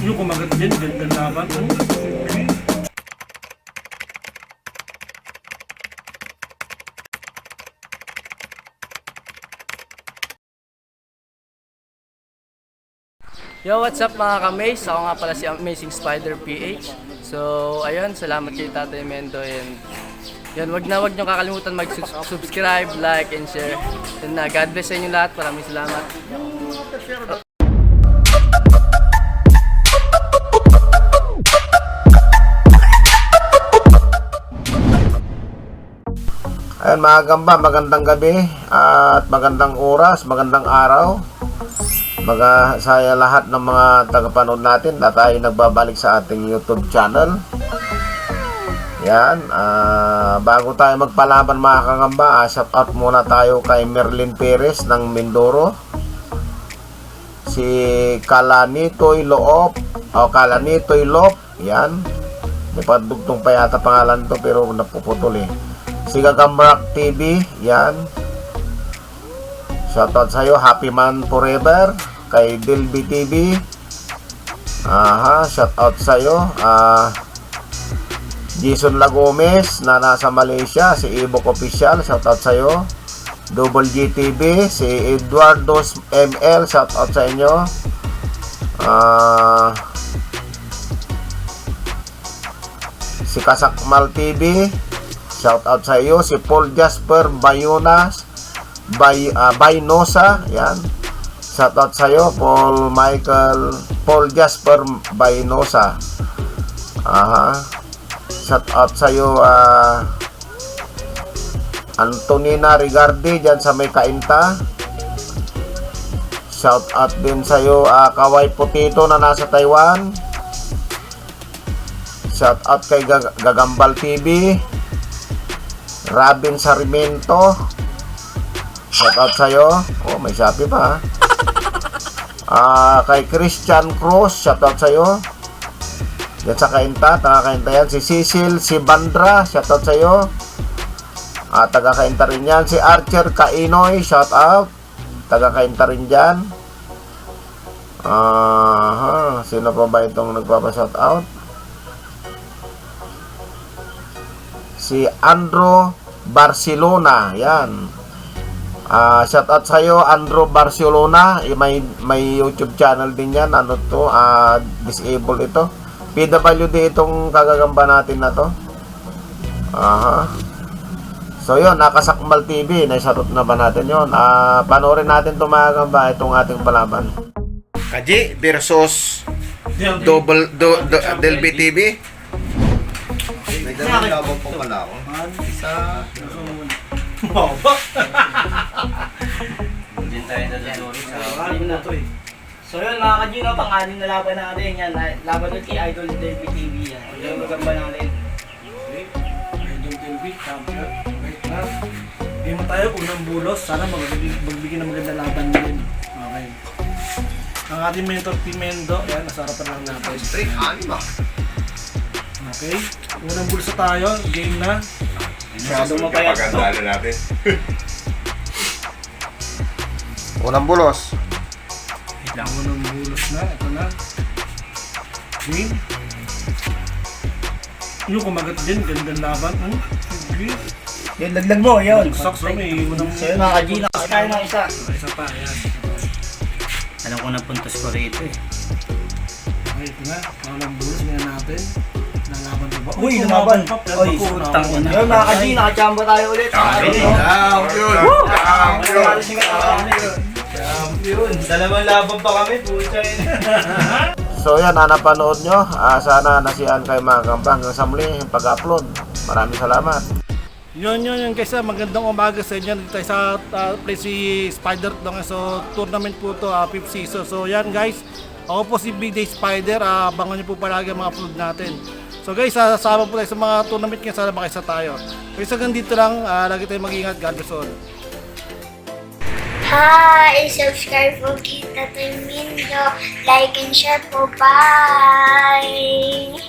Yung kumagat din, ganda laban. Yo, what's up mga ka-Maze? Ako nga pala si Amazing Spider PH. So, ayun, salamat kay Tatay Mendo and yan, wag nyo kakalimutan mag-subscribe, like, and share. And God bless sa inyo lahat. Maraming salamat. Ayun mga gamba, magandang gabi at magandang oras, magandang araw. Saya lahat ng mga tagapanood natin na tayo nagbabalik sa ating YouTube channel. Yan, bago tayo magpalaban mga kagamba, shout out muna tayo kay Merlin Perez ng Mindoro. Si Kalanitoy Loop, Kalanitoy Loop, yan. May padugtong pa yata pangalan to pero napuputol eh. Si Gagamrak TV, yan. Shoutout sa'yo, Happy Man Forever. Kay Dilby TV, shoutout sa'yo. Jason Lagomez na nasa Malaysia, si Ibok Official, shoutout sa'yo. Double GTV, si Eduardo ML, shoutout sa inyo. Si Kasakmal TV, shoutout sa iyo. Si Paul Jasper Baynosa, yan. Shoutout sa iyo, Paul Jasper Baynosa. Shoutout sa iyo, Antonina Rigardi dyan sa may Kainta. Shoutout din sa iyo, Kaway Putito na nasa Taiwan. Shoutout kay Gagambal TV. Rabin Sarimento, shoutout sa'yo. Oh, may Shopee pa. Kay Christian Cruz, shoutout sa'yo. Yan sa Kainta, taga-Kainta yan. Si Cecil, si Bandra, shoutout sa'yo. Taga-Kainta rin yan. Si Archer Kainoy, shoutout. Taga-Kainta rin dyan. Sino pa ba itong nagpapa-shoutout? Si Andro Barcelona, yan. Shoutout sa iyo, Andro Barcelona. May YouTube channel din yan. Ano to? Disable ito. PWD itong kagagamba natin na to. So yun, Nakasakmal TV. Naisarot na ba natin yun? Panoorin natin itong mga gamba, itong ating palaban. Kaji versus Delby TV. May dalawang laban po pala ako. Isa. Hindi tayo nadaduri sa So yun mga ka-Gino, pang-anim na laban natin yan. Laban ulit kay Idol Delby TV yan. Yung magamba natin. Idol Delby, champion. Wait na. Game tayo, unang bulos. Sana magbigyan ng maganda laban din. Okay. Ang ating mentor Pimendo, yan, nasa harapan lang natin. straight anima. Okay. Unang bulos na tayo, game na. Masyado mapayat to. Natin. Unang bulos. Unang bulos na, ito na. Game. Yung kumagat din, gandang laban. Okay. Yun, laglag mo, yun. Sucks na may unang... So yun mga ka-Gino, kasi tayo ng isa. Isa pa, yan. Alam ko na puntos ko rito eh. Okay, ito na. Unang bulos, ngayon natin. Nalaban pa ba? Uy, lumaban! Uy, utang ko na. Yun mga ka-Gino, nakachamba tayo ulit. Champion! Champion! Dalawang laban pa kami, pucha yun. So yan, napanood nyo. Sana nasiyahan kayo mga gamba. Hanggang sa muli, yung pag-upload. Maraming salamat. Yun guys, magandang umaga sa inyo. Dito tayo sa play si Spider dong. So tournament po to, 5th season. So yan guys, ako po si Big Day Spider. Abangan nyo po palagi ang mga upload natin. So guys, sasama po tayo sa mga tournament ngayon. Sana makisa tayo. Guys, hanggang dito lang. Lagi tayo mag-ingat. God bless all. Hi! Subscribe po kita Mindo. Like and share po. Bye!